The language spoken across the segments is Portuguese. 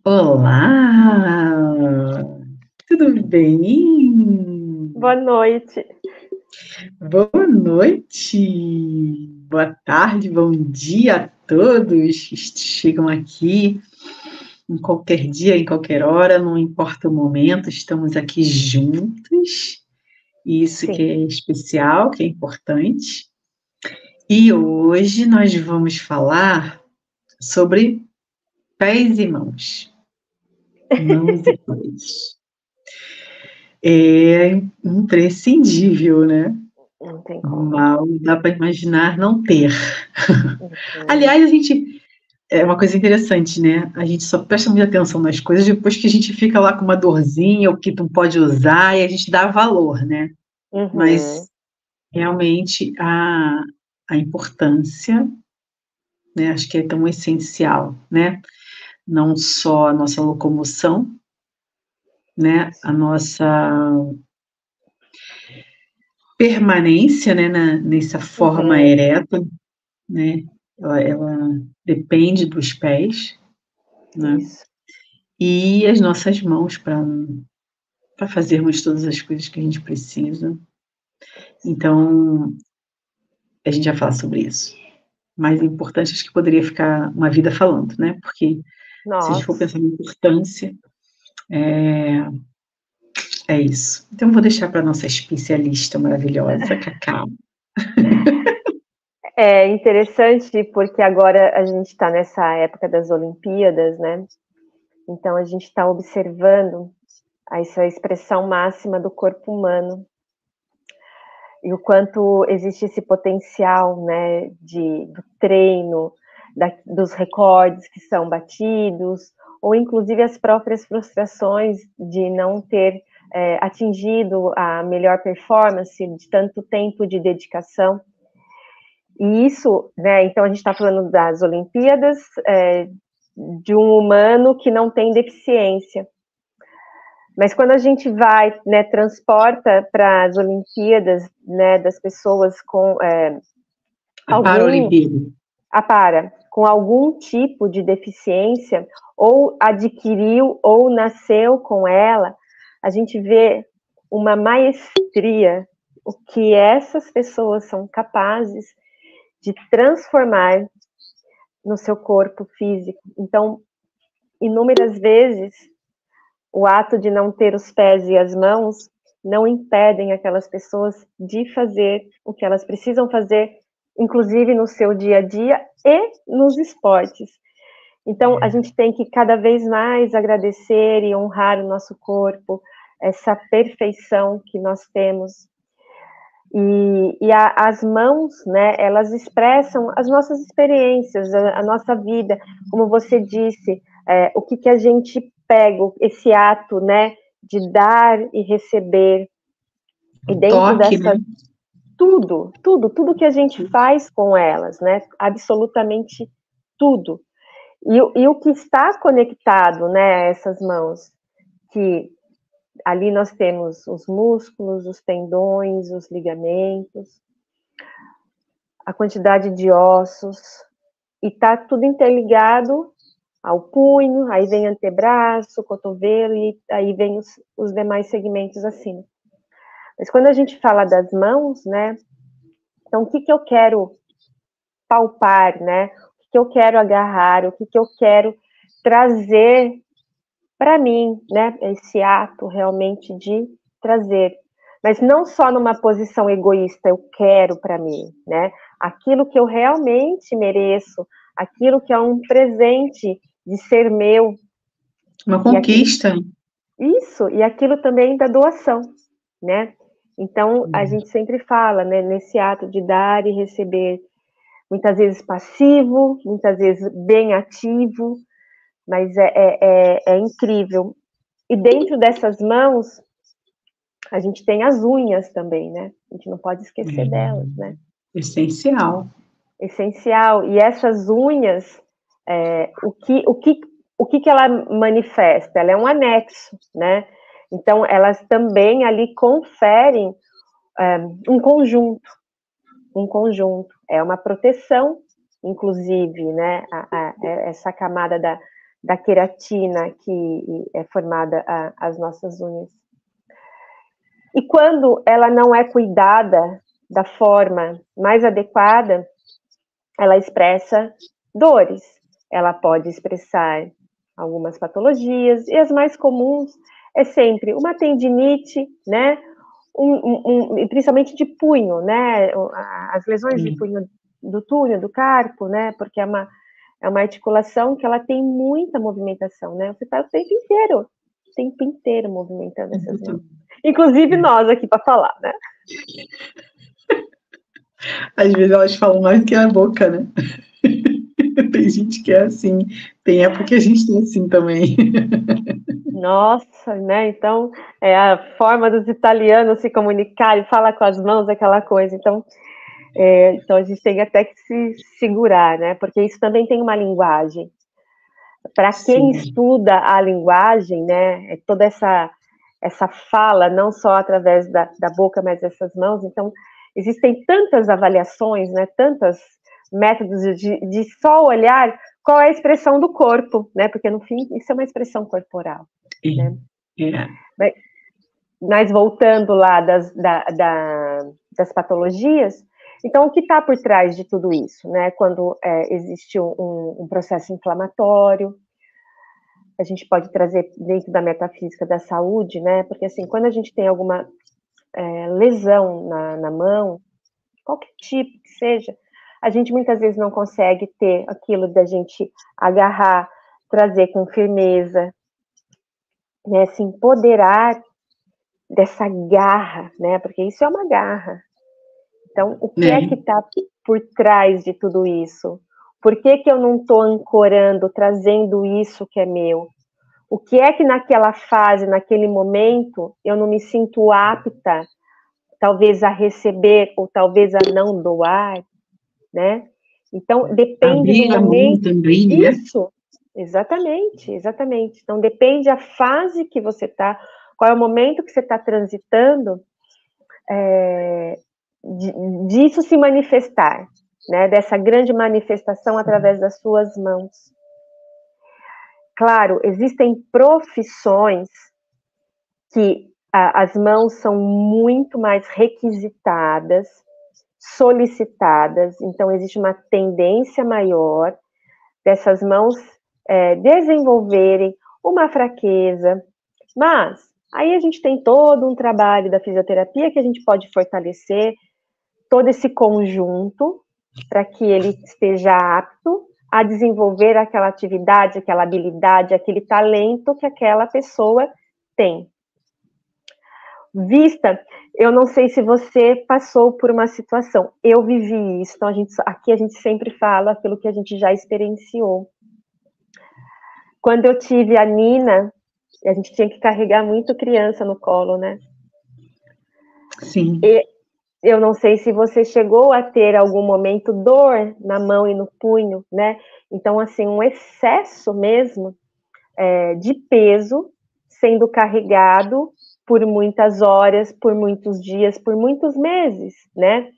Olá, tudo bem? Boa noite. Boa noite, boa tarde, bom dia a todos que chegam aqui em qualquer dia, em qualquer hora, não importa o momento, estamos aqui juntos, e isso que Sim. é especial, que é importante. E hoje nós vamos falar sobre pés e mãos, mãos e pés. É imprescindível, né? Não tem como. Mal dá para imaginar não ter. Uhum. Aliás, é uma coisa interessante, né? A gente só presta muita atenção nas coisas depois que a gente fica lá com uma dorzinha ou que não pode usar e a gente dá valor, né? Uhum. Mas realmente a importância, né? Acho que é tão essencial, né? Não só a nossa locomoção, né? A nossa permanência, né? Nessa forma Uhum. ereta, né? Ela depende dos pés, né? Isso. E as nossas mãos para fazermos todas as coisas que a gente precisa. Então, a gente vai falar sobre isso. Mais importante, acho que poderia ficar uma vida falando, né? Porque se a gente for Nossa. pensar na importância, é isso. Então, eu vou deixar para nossa especialista maravilhosa, Cacau. É interessante porque agora a gente está nessa época das Olimpíadas, né? Então a gente está observando essa expressão máxima do corpo humano e o quanto existe esse potencial, né, do treino, dos recordes que são batidos, ou inclusive as próprias frustrações de não ter atingido a melhor performance de tanto tempo de dedicação. E isso, né, então a gente está falando das Olimpíadas, de um humano que não tem deficiência. Mas quando a gente vai, né, transporta para as Olimpíadas, né, das pessoas com A algum Paralimpíada. com algum tipo de deficiência, ou adquiriu ou nasceu com ela, a gente vê uma maestria, o que essas pessoas são capazes de transformar no seu corpo físico. Então, inúmeras vezes, o ato de não ter os pés e as mãos não impedem aquelas pessoas de fazer o que elas precisam fazer, inclusive no seu dia a dia e nos esportes. Então, a gente tem que cada vez mais agradecer e honrar o nosso corpo, essa perfeição que nós temos. As mãos, né, elas expressam as nossas experiências, a nossa vida, como você disse, o que a gente pega, esse ato, né, de dar e receber, e dentro Toque, né? dessa, tudo que a gente faz com elas, né, absolutamente tudo. E o que está conectado, né, a essas mãos, que ali nós temos os músculos, os tendões, os ligamentos, a quantidade de ossos, e está tudo interligado ao punho, aí vem antebraço, cotovelo, e aí vem os demais segmentos acima. Mas quando a gente fala das mãos, né, então o que eu quero palpar, né, o que eu quero agarrar, o que eu quero trazer para mim, né, esse ato realmente de trazer, mas não só numa posição egoísta, eu quero para mim, né, aquilo que eu realmente mereço, aquilo que é um presente de ser meu, Uma e aquilo, conquista. isso, e aquilo também da doação, né, então a gente sempre fala, né, nesse ato de dar e receber, muitas vezes passivo, muitas vezes bem ativo, mas é incrível. E dentro dessas mãos, a gente tem as unhas também, né? A gente não pode esquecer delas, né? Essencial. Essencial. E essas unhas, é, o, que, o, que, o que ela manifesta? Ela é um anexo, né? Então, elas também ali conferem um conjunto, um conjunto. É uma proteção, inclusive, né? Essa camada da queratina que é formada as nossas unhas. E quando ela não é cuidada da forma mais adequada, ela expressa dores. Ela pode expressar algumas patologias, e as mais comuns é sempre uma tendinite, né? Principalmente de punho, né? As lesões de punho do túnel, do carpo, né? Porque é uma articulação que ela tem muita movimentação, né? Você está o tempo inteiro movimentando essas mãos. Inclusive nós aqui para falar, né? Às vezes elas falam mais do que a boca, né? Tem gente que é assim, tem época que a gente tem assim também. Nossa, né? Então, é a forma dos italianos se comunicarem, fala com as mãos, aquela coisa. Então, a gente tem até que se segurar, né? Porque isso também tem uma linguagem. Para quem estuda a linguagem, né? Toda essa fala, não só através da boca, mas dessas mãos. Então, existem tantas avaliações, né? Tantos métodos de só olhar qual é a expressão do corpo, né? Porque, no fim, isso é uma expressão corporal. Né? Mas voltando lá das patologias, então o que está por trás de tudo isso, né? Quando existe um processo inflamatório, a gente pode trazer dentro da metafísica da saúde, né? Porque assim, quando a gente tem alguma lesão na mão, qualquer tipo que seja, a gente muitas vezes não consegue ter aquilo da gente agarrar, trazer com firmeza, né, se empoderar dessa garra, né, porque isso é uma garra. Então, o que é que está por trás de tudo isso? Por que eu não estou ancorando, trazendo isso que é meu? O que é que naquela fase, naquele momento, eu não me sinto apta, talvez a receber, ou talvez a não doar, né? Então, depende do momento. Também, né? Isso, exatamente. Então, depende da fase que você está, qual é o momento que você está transitando, disso se manifestar, né? Dessa grande manifestação através das suas mãos. Claro, existem profissões que as mãos são muito mais requisitadas, solicitadas, então existe uma tendência maior dessas mãos desenvolverem uma fraqueza, mas aí a gente tem todo um trabalho da fisioterapia que a gente pode fortalecer todo esse conjunto para que ele esteja apto a desenvolver aquela atividade, aquela habilidade, aquele talento que aquela pessoa tem. Vista, eu não sei se você passou por uma situação, eu vivi isso, então aqui a gente sempre fala aquilo que a gente já experienciou. Quando eu tive a Nina, a gente tinha que carregar muito criança no colo, né? Sim. E eu não sei se você chegou a ter algum momento dor na mão e no punho, né? Então, assim, um excesso mesmo de peso sendo carregado por muitas horas, por muitos dias, por muitos meses, né?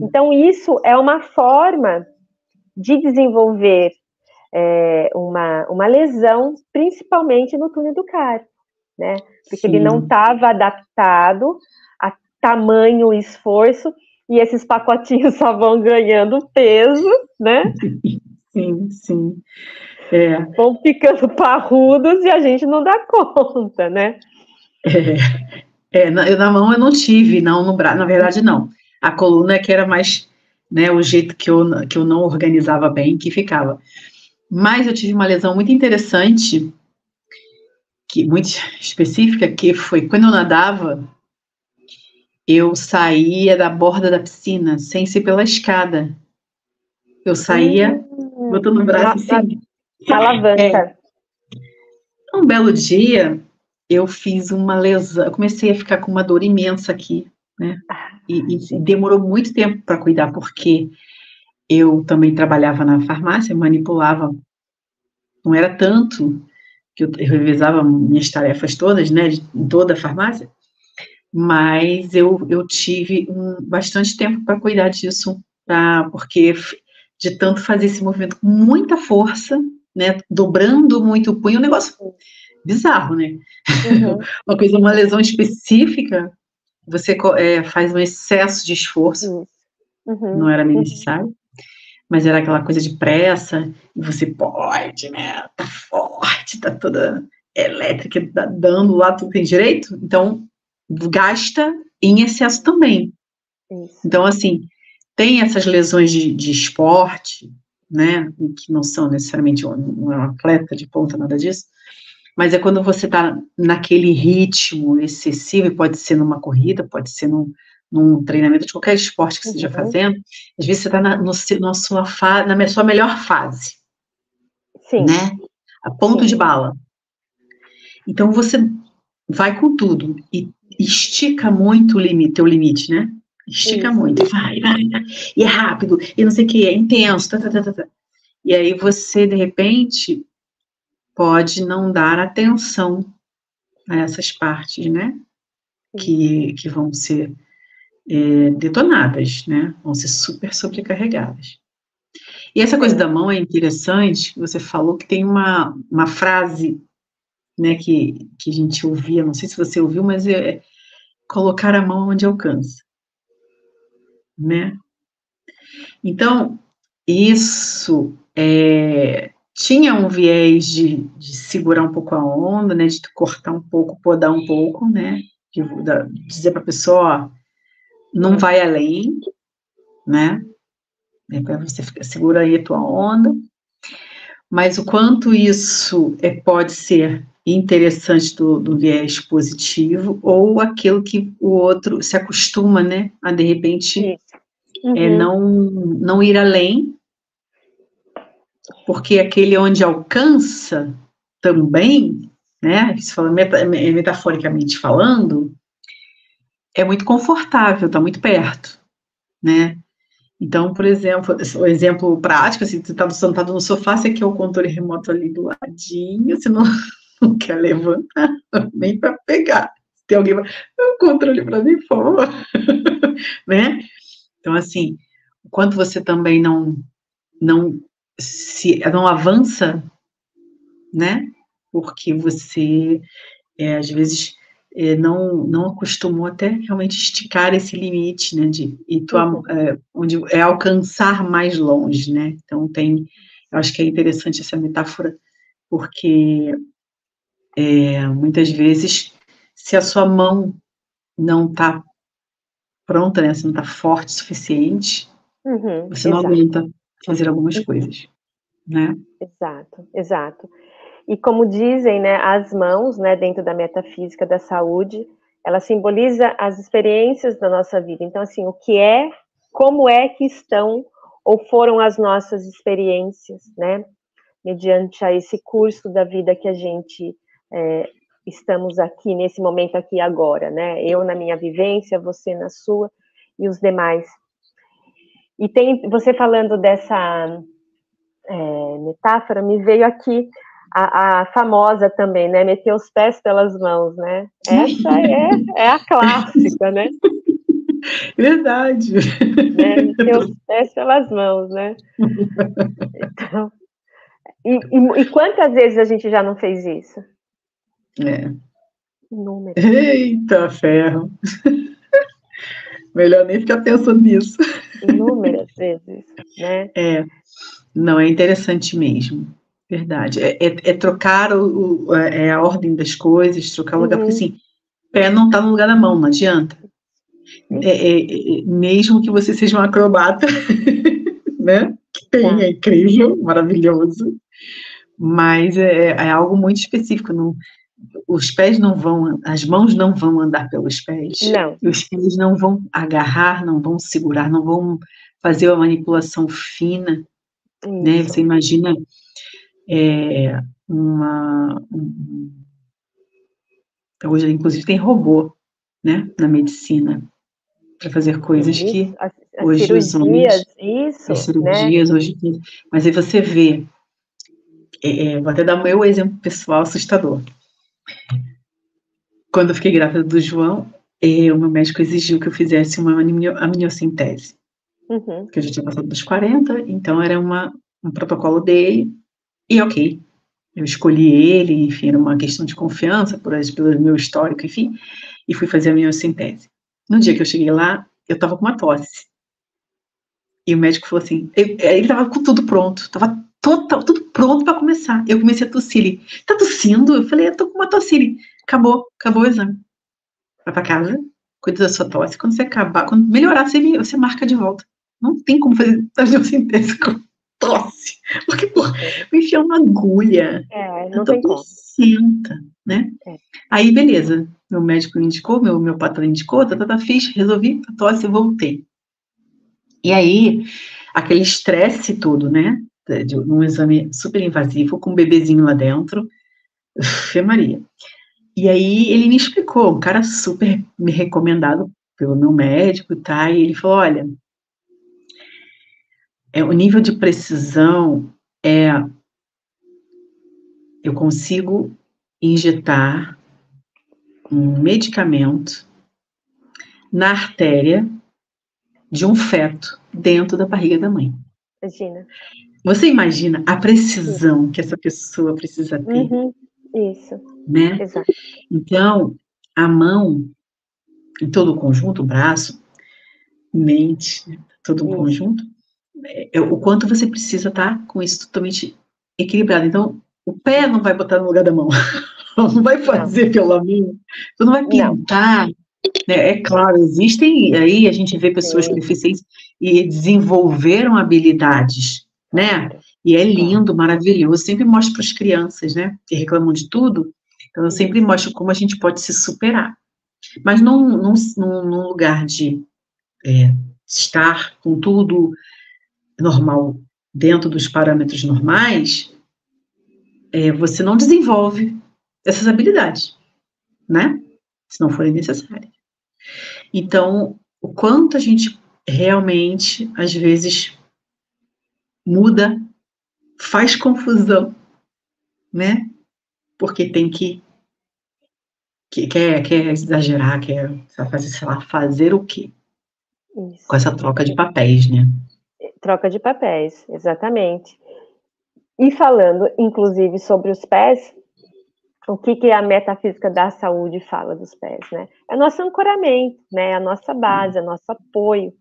Então, isso é uma forma de desenvolver uma lesão, principalmente no túnel do carpo, né? Porque ele não estava adaptado a tamanho esforço, e esses pacotinhos só vão ganhando peso, né? Sim. Vão ficando parrudos e a gente não dá conta, né? Na mão eu não tive, não no braço, na verdade não. A coluna é que era mais, né, o jeito que eu não organizava bem, que ficava. Mas eu tive uma lesão muito interessante, muito específica, que foi quando eu nadava, eu saía da borda da piscina, sem ser pela escada. Eu saía botando o braço assim. Alavanca. Um belo dia, eu fiz uma lesão, eu comecei a ficar com uma dor imensa aqui, né? E demorou muito tempo para cuidar, porque eu também trabalhava na farmácia, manipulava, não era tanto que eu revezava minhas tarefas todas, né, em toda a farmácia, mas eu tive bastante tempo para cuidar disso, porque de tanto fazer esse movimento com muita força, né, dobrando muito o punho, um negócio bizarro, né? Uma lesão específica, você faz um excesso de esforço, não era nem necessário, mas era aquela coisa de pressa, e você pode, né, tá forte, tá toda elétrica, tá dando lá, tudo tem direito, então gasta em excesso também. Isso. Então, assim, tem essas lesões de esporte, né, que não são necessariamente um atleta de ponta, nada disso, mas é quando você está naquele ritmo excessivo, e pode ser numa corrida, pode ser num treinamento de qualquer esporte que você esteja fazendo, às vezes você está na sua melhor fase, Sim. Né, a ponto de bala. Então você vai com tudo e estica muito teu limite, né? Estica muito, vai, e é rápido, e não sei o que, é intenso, E aí você, de repente, pode não dar atenção a essas partes, né? Que vão ser detonadas, né? Vão ser super sobrecarregadas. E essa coisa da mão é interessante, você falou que tem uma frase, né, que a gente ouvia, não sei se você ouviu, mas é colocar a mão onde alcança, né? Então, isso tinha um viés de segurar um pouco a onda, né, de cortar um pouco, podar um pouco, né, de dizer para a pessoa, ó, não vai além, né, para você segura aí a tua onda, mas o quanto isso pode ser interessante do viés positivo, ou aquilo que o outro se acostuma, né, a de repente não ir além, porque aquele onde alcança também, né, se fala metaforicamente falando, é muito confortável, está muito perto, né? Então, por exemplo, o exemplo prático, assim, você está sentado no sofá, você quer o controle remoto ali do ladinho, você não quer levantar, nem para pegar. Se tem alguém, o controle para mim, por favor, né? Então, assim, o quanto você também não avança, né? Porque você, às vezes, não acostumou até realmente esticar esse limite, né? Onde alcançar mais longe, né? Então, eu acho que é interessante essa metáfora, porque muitas vezes, se a sua mão não está pronta, né? Se não está forte o suficiente, você não aguenta fazer algumas coisas, né? Exato. E como dizem, né, as mãos, né, dentro da metafísica da saúde, ela simboliza as experiências da nossa vida. Então, assim, como é que estão ou foram as nossas experiências, né, mediante a esse curso da vida que a gente estamos aqui, nesse momento aqui agora, né, eu na minha vivência, você na sua e os demais. E você falando dessa metáfora, me veio aqui a famosa também, né? Meter os pés pelas mãos, né? Essa é a clássica, né? Verdade. Né? Meter os pés pelas mãos, né? Então, e quantas vezes a gente já não fez isso? Inúmeras. Eita ferro. Melhor nem ficar pensando nisso. Inúmeras vezes, né? Não, é interessante mesmo. Verdade. É trocar a ordem das coisas, trocar o lugar, porque assim, pé não está no lugar da mão, não adianta. Mesmo que você seja um acrobata, né? Que tem, é incrível, maravilhoso, mas é algo muito específico. Os pés não vão, as mãos não vão andar pelos pés. Não. Os pés não vão agarrar, não vão segurar, não vão fazer uma manipulação fina. Né? Você imagina hoje, inclusive, tem robô, né, na medicina, para fazer coisas que as hoje cirurgias, os homens... isso, as cirurgias, né? Hoje... Mas aí você vê, vou até dar o meu exemplo pessoal assustador. Quando eu fiquei grávida do João, o meu médico exigiu que eu fizesse uma amniocentese, porque eu já tinha passado dos 40, então era um protocolo dele, E ok, eu escolhi ele, enfim, era uma questão de confiança, pelo meu histórico, enfim, e fui fazer a miossintese. No dia que eu cheguei lá, eu estava com uma tosse. E o médico falou assim, ele estava com tudo pronto, estava tudo pronto para começar. Eu comecei a tossir, ele, tá tossindo? Eu falei, eu tô com uma tosse. Ele, acabou o exame. Vai para casa, cuida da sua tosse, quando você acabar, quando melhorar, você marca de volta. Não tem como fazer amniocentese com tosse, porque, pô, me enfiar uma agulha, não tem como. Placenta, né? Aí, beleza, meu médico indicou, meu patrão indicou, fiz, resolvi a tosse e voltei. E aí, aquele estresse todo, né, de um exame super invasivo, com um bebezinho lá dentro, Fê Maria. E aí, ele me explicou, um cara super me recomendado pelo meu médico, tá, e ele falou, olha, o nível de precisão eu consigo injetar um medicamento na artéria de um feto dentro da barriga da mãe. Imagina. Você imagina a precisão que essa pessoa precisa ter? Isso. Né? Exato. Então, a mão, em todo o conjunto, o braço, mente, todo o conjunto, o quanto você precisa estar com isso totalmente equilibrado. Então, o pé não vai botar no lugar da mão, não vai fazer pela mão, não vai pintar. Né? É claro, existem, aí a gente vê pessoas com deficiência e desenvolveram habilidades, né? E é lindo, maravilhoso. Eu sempre mostro para as crianças, né? Que reclamam de tudo. Então, eu sempre mostro como a gente pode se superar. Mas num lugar de estar com tudo normal, dentro dos parâmetros normais, você não desenvolve essas habilidades, né? Se não forem necessárias. Então, o quanto a gente realmente, às vezes, muda, faz confusão, né? Porque tem que quer exagerar, quer fazer, sei lá, fazer o quê? Isso. Com essa troca de papéis, né? Troca de papéis, exatamente. E falando, inclusive, sobre os pés, o que a metafísica da saúde fala dos pés, né? É o nosso ancoramento, né? É a nossa base, é o nosso apoio,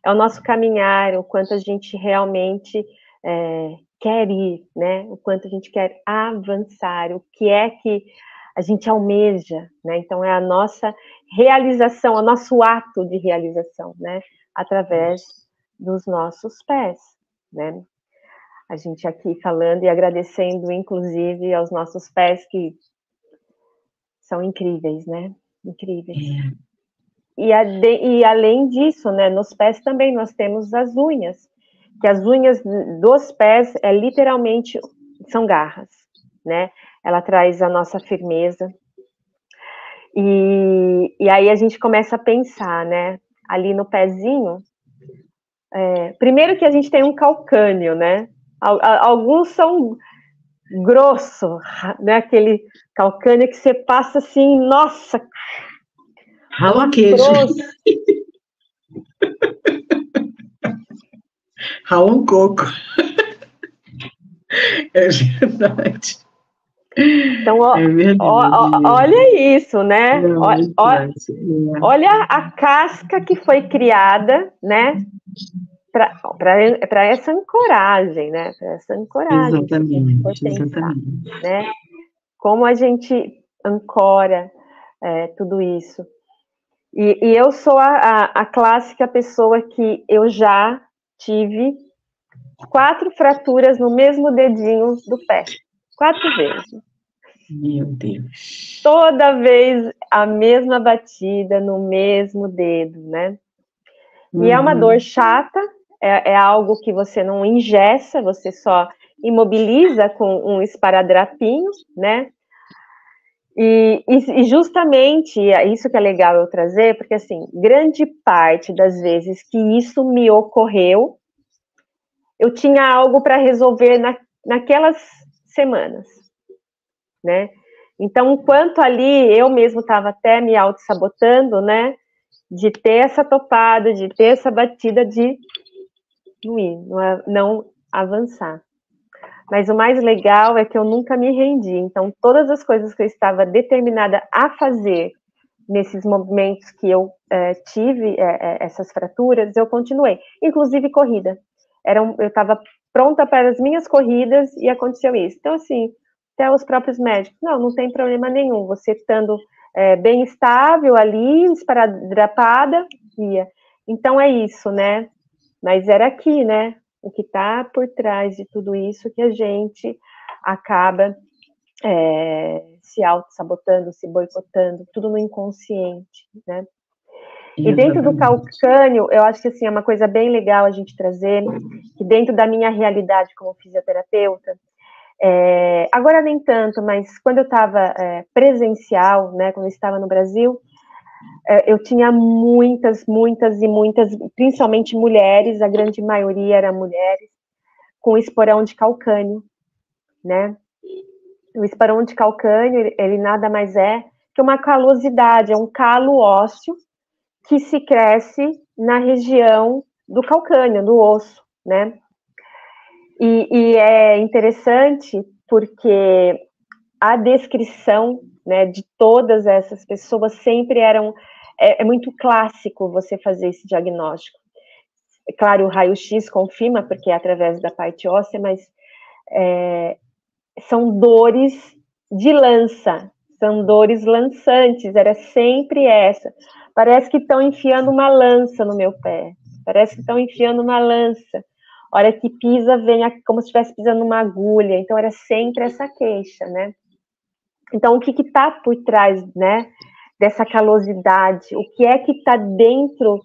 é o nosso caminhar, o quanto a gente realmente quer ir, né? O quanto a gente quer avançar, o que é que a gente almeja, né? Então, é a nossa realização, o nosso ato de realização, né? Através dos nossos pés, né? A gente aqui falando e agradecendo, inclusive, aos nossos pés que são incríveis, né? Incríveis. E além disso, né? Nos pés também nós temos as unhas, que as unhas dos pés literalmente são garras, né? Ela traz a nossa firmeza. E aí a gente começa a pensar, né? Ali no pezinho, primeiro que a gente tem um calcânio, né? Alguns são grosso, né? Aquele calcânio que você passa assim, nossa, rala queijo. Rala um coco. É verdade. Então, olha isso, né? Olha a casca que foi criada, né? Para essa ancoragem, né? Para essa ancoragem. Exatamente, pensar, né? Como a gente ancora tudo isso. E eu sou a clássica pessoa que eu já tive 4 fraturas no mesmo dedinho do pé. 4 vezes. Meu Deus. Toda vez a mesma batida no mesmo dedo, né? E é uma dor chata, é algo que você não engessa, você só imobiliza com um esparadrapinho, né? E justamente, isso que é legal eu trazer, porque assim, grande parte das vezes que isso me ocorreu, eu tinha algo para resolver naquelas semanas, né? Então, enquanto ali eu mesmo estava até me auto-sabotando, né? De ter essa topada, de ter essa batida de não ir, não avançar. Mas o mais legal é que eu nunca me rendi. Então, todas as coisas que eu estava determinada a fazer nesses momentos que eu tive essas fraturas, eu continuei. Inclusive corrida. Eu estava pronta para as minhas corridas e aconteceu isso. Então, assim, até os próprios médicos, não tem problema nenhum. Você estando bem estável ali, esparadrapada, ia. Então, é isso, né? Mas era aqui, né? O que está por trás de tudo isso que a gente acaba se auto-sabotando, se boicotando, tudo no inconsciente, né? E dentro do calcânio, eu acho que assim, é uma coisa bem legal a gente trazer, que dentro da minha realidade como fisioterapeuta, agora nem tanto, mas quando eu estava presencial, né, quando eu estava no Brasil, eu tinha muitas, principalmente mulheres, a grande maioria era mulheres, com esporão de calcânio, né? O esporão de calcânio, ele nada mais é que uma calosidade, é um calo ósseo que se cresce na região do calcânio, do osso, né? E é interessante porque a descrição, né, de todas essas pessoas sempre é muito clássico você fazer esse diagnóstico. É claro, o raio-x confirma, porque é através da parte óssea, mas são dores de lança, são dores lançantes, era sempre essa. Parece que estão enfiando uma lança no meu pé, parece que estão enfiando uma lança. A hora que pisa, vem como se estivesse pisando numa agulha, então era sempre essa queixa, né? Então, o que está por trás, né, dessa calosidade? O que é que está dentro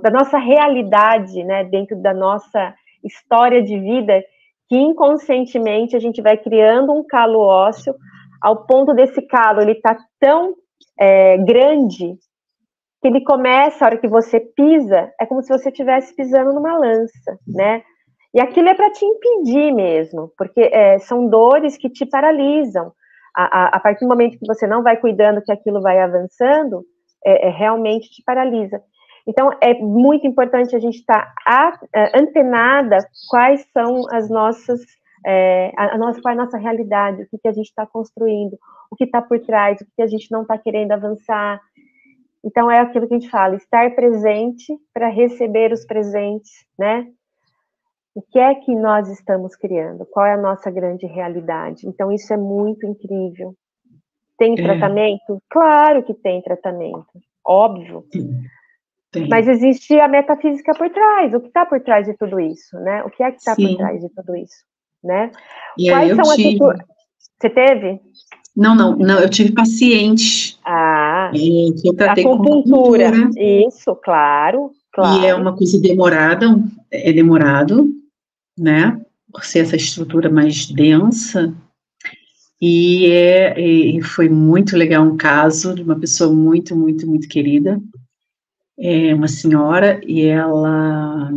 da nossa realidade, né, dentro da nossa história de vida, que inconscientemente a gente vai criando um calo ósseo, ao ponto desse calo, ele está tão grande, que ele começa, a hora que você pisa, é como se você estivesse pisando numa lança, né? E aquilo é para te impedir mesmo, porque são dores que te paralisam. A partir do momento que você não vai cuidando, que aquilo vai avançando, realmente te paralisa. Então, é muito importante a gente estar antenada quais são as nossas, qual é a nossa realidade, o que a gente está construindo, o que está por trás, o que a gente não está querendo avançar. Então, é aquilo que a gente fala, estar presente para receber os presentes, né? O que é que nós estamos criando? Qual é a nossa grande realidade? Então, isso é muito incrível. Tem tratamento? Claro que tem tratamento, óbvio. Tem. Mas existe a metafísica por trás. O que está por trás de tudo isso, né? O que é que está por trás de tudo isso, né? E Quais aí são as... Você teve? Não, eu tive pacientes que eu tratei com acupuntura. Isso, claro. E é uma coisa demorada, é demorado, né? Por ser essa estrutura mais densa. E foi muito legal um caso de uma pessoa muito, muito, muito querida, uma senhora, e ela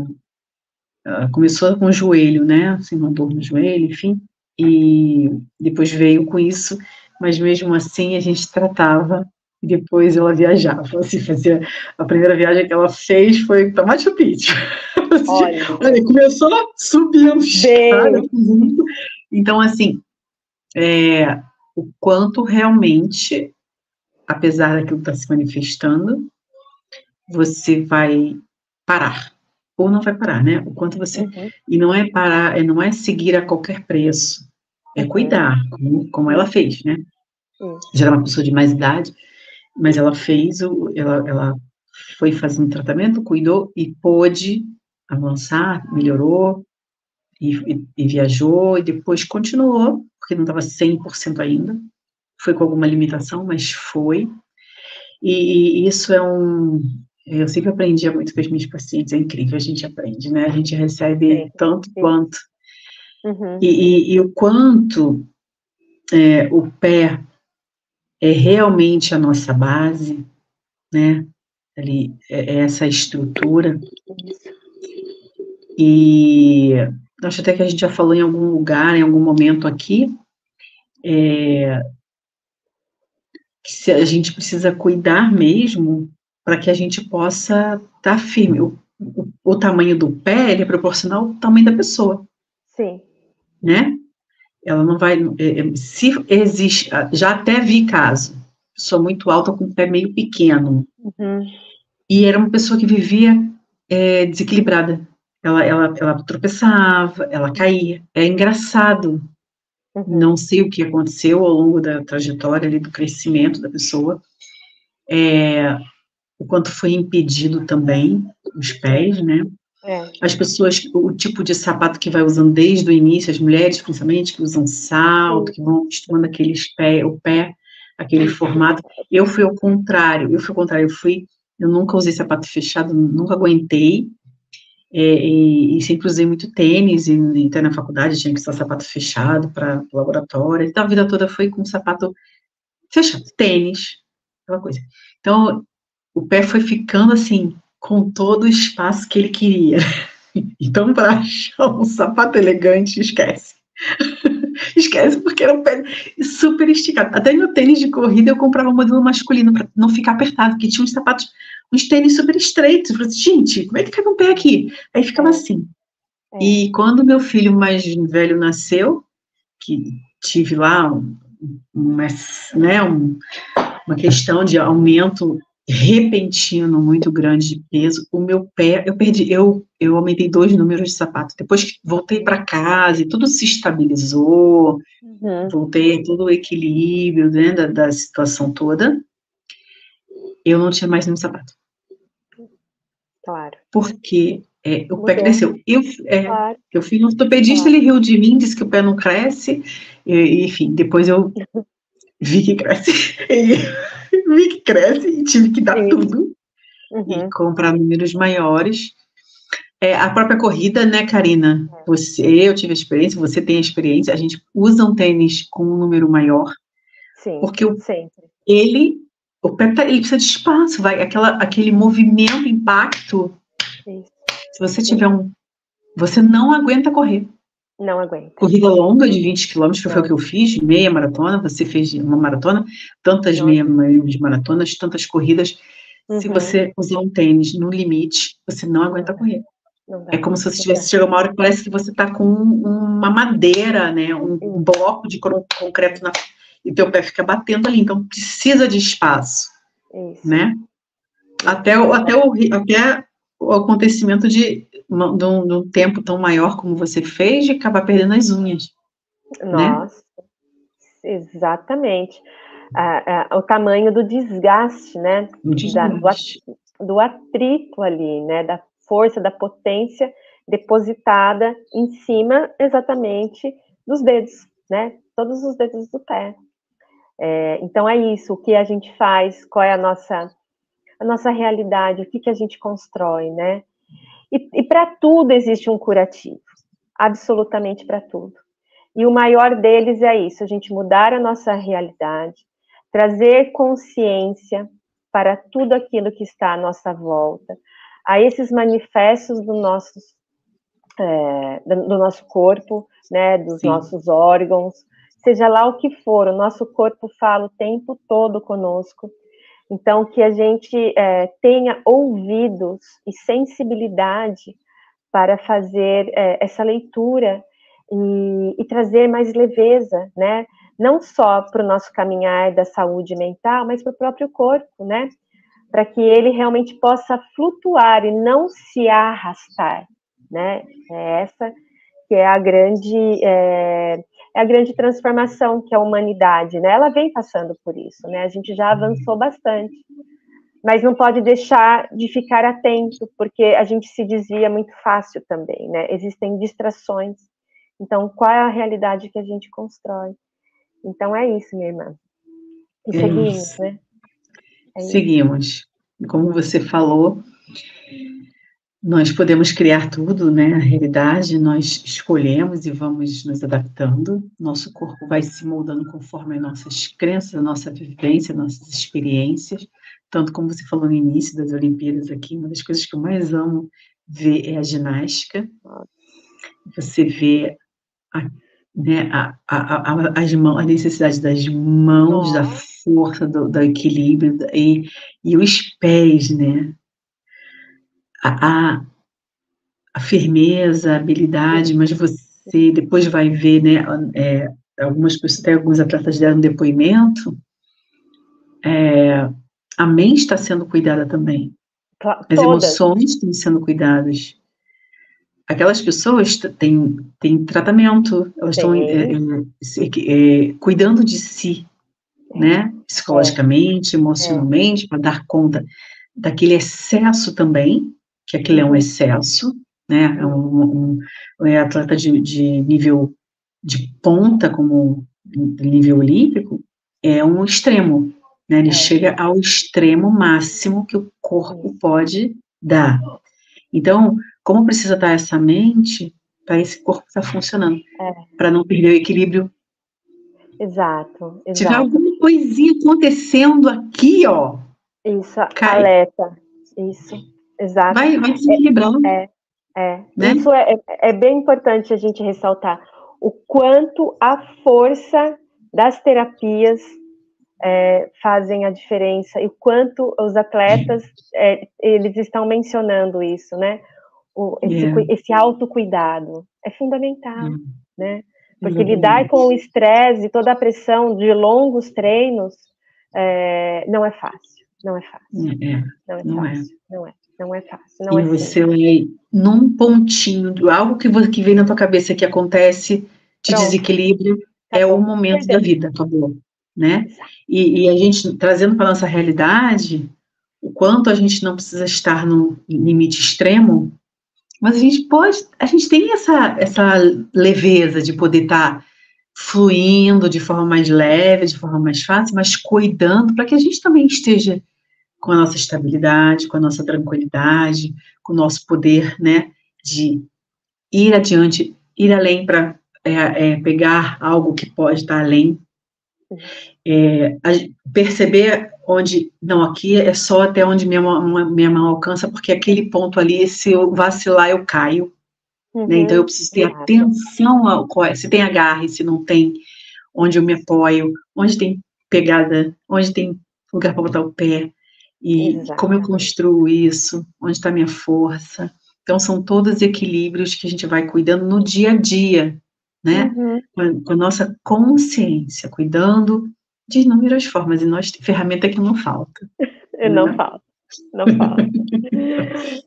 começou com o joelho, né? Assim, uma dor no joelho, enfim, e depois veio com isso, mas mesmo assim a gente tratava, e depois ela viajava, assim, fazia, a primeira viagem que ela fez foi para Machu Picchu. Olha, começou subindo escada, então, assim, o quanto realmente, apesar daquilo estar se manifestando, você vai parar, ou não vai parar, né? O quanto você... E não é parar, não é seguir a qualquer preço, é cuidar, como ela fez, né? Já era uma pessoa de mais idade, mas ela fez, ela foi fazendo tratamento, cuidou e pôde avançar, melhorou, e viajou, e depois continuou, porque não estava 100% ainda, foi com alguma limitação, mas foi, e isso eu sempre aprendia muito com as minhas pacientes, é incrível, a gente aprende, né, a gente recebe tanto quanto, e o quanto o pé é realmente a nossa base, né, ali, é essa estrutura, e acho até que a gente já falou em algum lugar, em algum momento aqui, que a gente precisa cuidar mesmo para que a gente possa estar firme. O tamanho do pé, ele é proporcional ao tamanho da pessoa. Sim. né? Ela não vai, se existe, já até vi caso, pessoa muito alta com o pé meio pequeno, e era uma pessoa que vivia desequilibrada, ela tropeçava, ela caía, é engraçado, não sei o que aconteceu ao longo da trajetória ali do crescimento da pessoa, o quanto foi impedido também, os pés, né? As pessoas, o tipo de sapato que vai usando desde o início, as mulheres principalmente, que usam salto, que vão acostumando o pé, aquele formato. Eu fui ao contrário, eu nunca usei sapato fechado, nunca aguentei, e sempre usei muito tênis, e até na faculdade tinha que usar sapato fechado para o laboratório, então a vida toda foi com sapato fechado, tênis, aquela coisa. Então, o pé foi ficando assim, com todo o espaço que ele queria. Então, para achar um sapato elegante, esquece. Esquece, porque era um pé super esticado. Até meu tênis de corrida eu comprava um modelo masculino para não ficar apertado, porque tinha uns sapatos, uns tênis super estreitos. Eu falei assim, gente, como é que cabe um pé aqui? Aí ficava assim. E quando meu filho mais velho nasceu, que tive lá uma questão de aumento repentino muito grande de peso, o meu pé, eu aumentei 2 números de sapato, depois que voltei para casa e tudo se estabilizou, voltei a todo o equilíbrio, né, da situação toda, eu não tinha mais nenhum sapato. Claro. Porque o pé cresceu. Eu fui no ortopedista, ele riu de mim, disse que o pé não cresce, enfim, depois eu vi que cresce, vi que cresce e tive que dar tudo e comprar números maiores. A própria corrida, né, Karina? Eu tive a experiência, você tem a experiência, a gente usa um tênis com um número maior, porque o pé ele precisa de espaço, aquele movimento, impacto. Se você tiver você não aguenta correr. Não aguenta. Corrida longa de 20 quilômetros, que foi o que eu fiz, meia maratona, você fez uma maratona, tantas meias maratonas, tantas corridas. Se você usar um tênis no limite, você não aguenta correr. É como se você tivesse chegado uma hora que parece que você está com uma madeira, né, um bloco de concreto e teu pé fica batendo ali. Então precisa de espaço, né? Até o acontecimento de um tempo tão maior como você fez, de acabar perdendo as unhas. Nossa, né? Exatamente. O tamanho do desgaste, né? Do atrito ali, né? Da força, da potência depositada em cima exatamente dos dedos, né? Todos os dedos do pé. Então é isso, o que a gente faz, qual é a nossa realidade, o que a gente constrói, né? E para tudo existe um curativo, absolutamente para tudo. E o maior deles é isso, a gente mudar a nossa realidade, trazer consciência para tudo aquilo que está à nossa volta, a esses manifestos do nosso corpo, né, dos nossos órgãos, seja lá o que for, o nosso corpo fala o tempo todo conosco. Então, que a gente tenha ouvidos e sensibilidade para fazer essa leitura e trazer mais leveza, né? Não só para o nosso caminhar da saúde mental, mas para o próprio corpo, né? Para que ele realmente possa flutuar e não se arrastar, né? Essa que é a grande transformação que a humanidade, né? Ela vem passando por isso, né? A gente já avançou bastante, mas não pode deixar de ficar atento, porque a gente se desvia muito fácil também, né? Existem distrações. Então, qual é a realidade que a gente constrói? Então, é isso, minha irmã. E seguimos, né? Seguimos. Como você falou, nós podemos criar tudo, né? A realidade, nós escolhemos e vamos nos adaptando. Nosso corpo vai se moldando conforme as nossas crenças, a nossa vivência, nossas experiências. Tanto como você falou no início das Olimpíadas aqui, uma das coisas que eu mais amo ver é a ginástica. Você vê a necessidade das mãos, da força, do equilíbrio, e os pés, né? A firmeza, a habilidade, mas você você depois vai ver, né, algumas pessoas, até alguns atletas deram depoimento, a mente está sendo cuidada também, as Todas. emoções estão sendo cuidadas. Aquelas pessoas têm tratamento, elas estão cuidando de si, né, psicologicamente, emocionalmente, para dar conta daquele excesso também, que aquilo é um excesso, né, é atleta de nível de ponta, como nível olímpico, é um extremo, né, ele chega ao extremo máximo que o corpo pode dar. Então, como precisa estar essa mente para esse corpo estar funcionando, para não perder o equilíbrio. Exato. Se tiver alguma coisinha acontecendo aqui, ó. Isso, alerta. Isso, exato. Vai desequilibrar. Né? Isso é bem importante a gente ressaltar. O quanto a força das terapias fazem a diferença e o quanto os atletas eles estão mencionando isso, né? Esse autocuidado é fundamental, né? Porque lidar com o estresse e toda a pressão de longos treinos não é fácil, não é fácil, não é fácil. Não e você vai num pontinho, algo que vem na tua cabeça que acontece, te desequilíbrio, o momento da vida, acabou, né? E a gente, trazendo para a nossa realidade, o quanto a gente não precisa estar no limite extremo, mas a gente tem essa leveza de poder estar fluindo de forma mais leve, de forma mais fácil, mas cuidando para que a gente também esteja com a nossa estabilidade, com a nossa tranquilidade, com o nosso poder, né, de ir adiante, ir além para pegar algo que pode estar além, perceber onde, não, aqui é só até onde minha mão alcança, porque aquele ponto ali, se eu vacilar, eu caio, né, então eu preciso ter atenção se tem agarre, se não tem, onde eu me apoio, onde tem pegada, onde tem lugar para botar o pé, e como eu construo isso, onde está a minha força. Então, são todos equilíbrios que a gente vai cuidando no dia a dia, né? Com a nossa consciência, cuidando de inúmeras formas, e ferramenta que não falta. Não falta. Vamos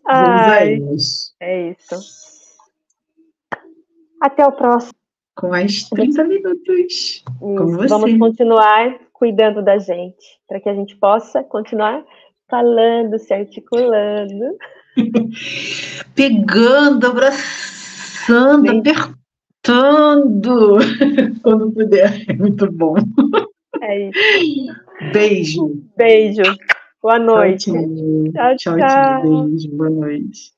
a elas. É isso. Até o próximo. Com mais 30 minutos. Com você. Vamos continuar cuidando da gente, para que a gente possa continuar falando, se articulando. Pegando, abraçando, apertando, quando puder. É muito bom. É isso. Beijo. Beijo. Boa noite. Tchau. Beijo. Boa noite.